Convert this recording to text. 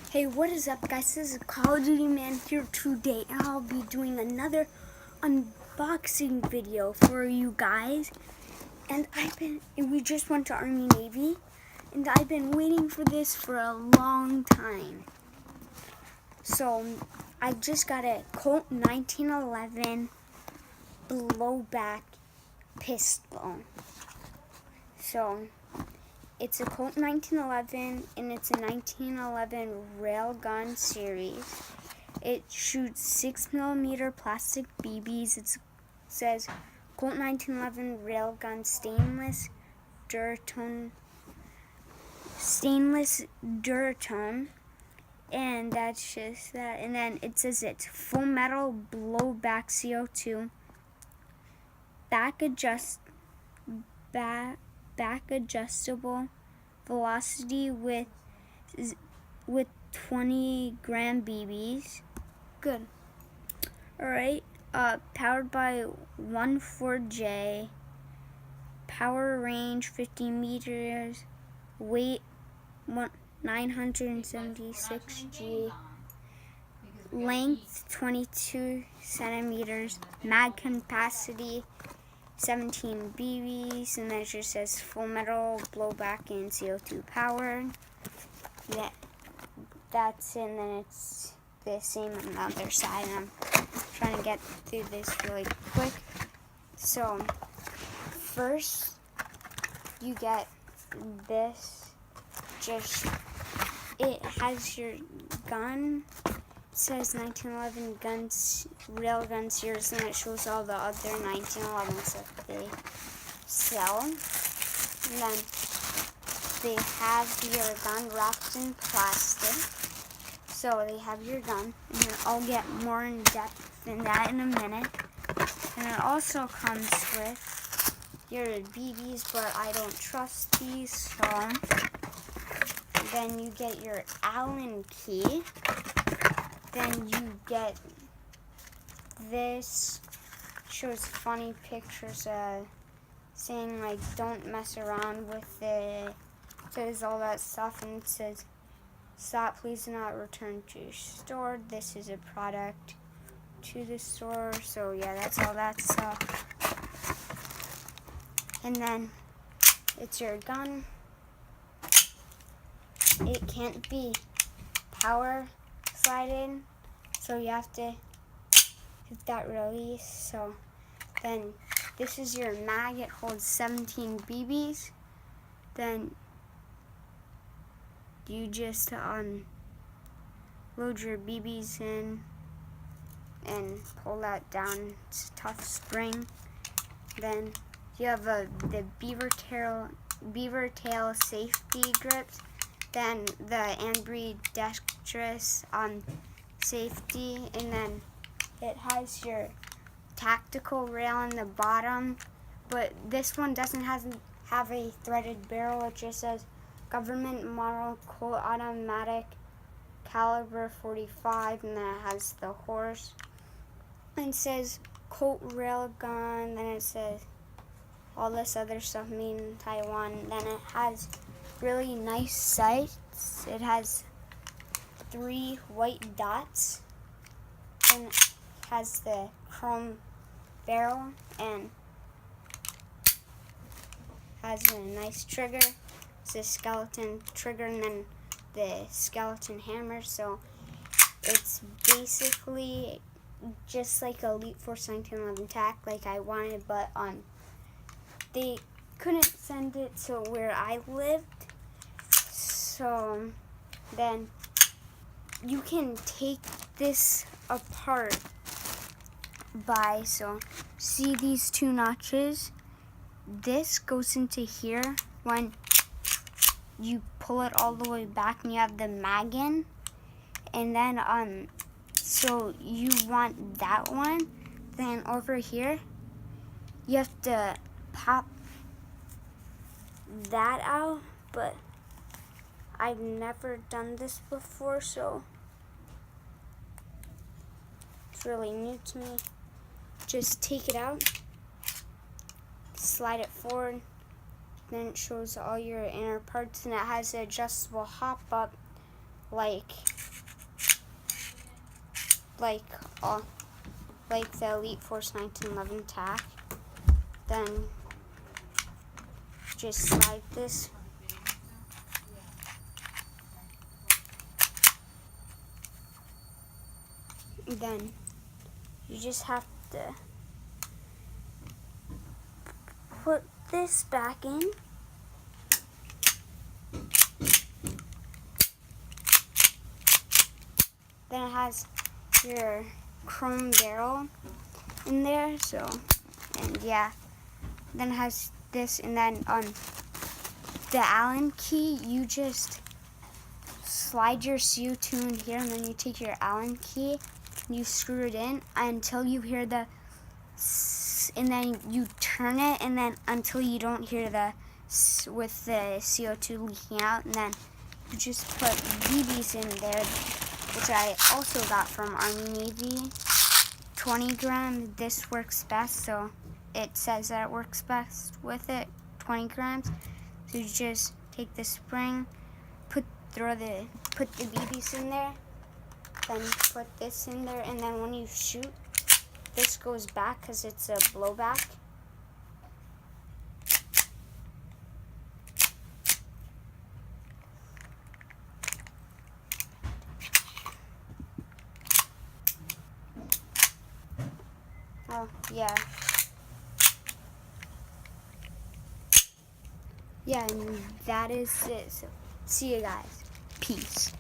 Hey, what is up, guys? This is Call of Duty Man here today, and I'll be doing another unboxing video for you guys. And we just went to Army Navy, and I've been waiting for this for a long time. So, I just got a Colt 1911 blowback pistol. So, it's a Colt 1911, and it's a 1911 railgun series. It shoots 6mm plastic BBs. It says Colt 1911 railgun stainless duratone, and that's just that. And then it says it's full metal blowback CO2, back adjustable velocity with 20-gram BBs. Good. Alright. Powered by 14J. Power range 50 meters. Weight 976 G. Length 22 centimeters. Mag capacity 17 BBs, and then it just says full metal blowback and CO2 powered. That's it, and then it's the same on the other side. I'm trying to get through this really quick. So first you get this. It has your gun. It says 1911 railgun series, and it shows all the other 1911s that they sell. And then they have your gun wrapped in plastic. So they have your gun, and then I'll get more in depth than that in a minute. And it also comes with your BBs, but I don't trust these, so then you get your Allen key. Then you get this. Shows funny pictures saying like don't mess around with it. It says all that stuff, and it says stop, please do not return to store. This is a product to the store. So yeah, that's all that stuff. And then it's your gun. It can't be power slided, so you have to hit that release. So then this is your mag. It holds 17 BBs. Then you just load your BBs in and pull that down. It's a tough spring. Then you have the beaver tail safety grips. Then the ambidextrous safety, and then it has your tactical rail on the bottom, but this one doesn't have a threaded barrel. It just says government model Colt automatic caliber 45, and then it has the horse, and it says Colt railgun. Then it says all this other stuff made in Taiwan. Then it has really nice sights. It has 3 white dots, and it has the chrome barrel, and has a nice trigger. It's a skeleton trigger, and then the skeleton hammer. So it's basically just like Elite Force 1911 TAC like I wanted, but they couldn't send it to where I lived. So then you can take this apart so see these 2 notches? This goes into here when you pull it all the way back, and you have the mag in. And then so you want that one. Then over here you have to pop that out, but I've never done this before, so it's really new to me. Just take it out, slide it forward, then it shows all your inner parts, and it has an adjustable hop up like the Elite Force 1911 tack. Then just slide this. Then you just have to put this back in. Then it has your chrome barrel in there, so, and yeah. Then it has this, and then on the Allen key, you just slide your CO2 in here, and then you take your Allen key, and you screw it in until you hear the and then you turn it, and then until you don't hear the with the CO2 leaking out, and then you just put BBs in there, which I also got from Army Navy. 20 grams, this works best, so it says that it works best with it, 20 grams. So you just take the spring, put the BBs in there, then put this in there, and then when you shoot, this goes back because it's a blowback. Oh, yeah. Yeah, and that is it. So, see you guys. Peace.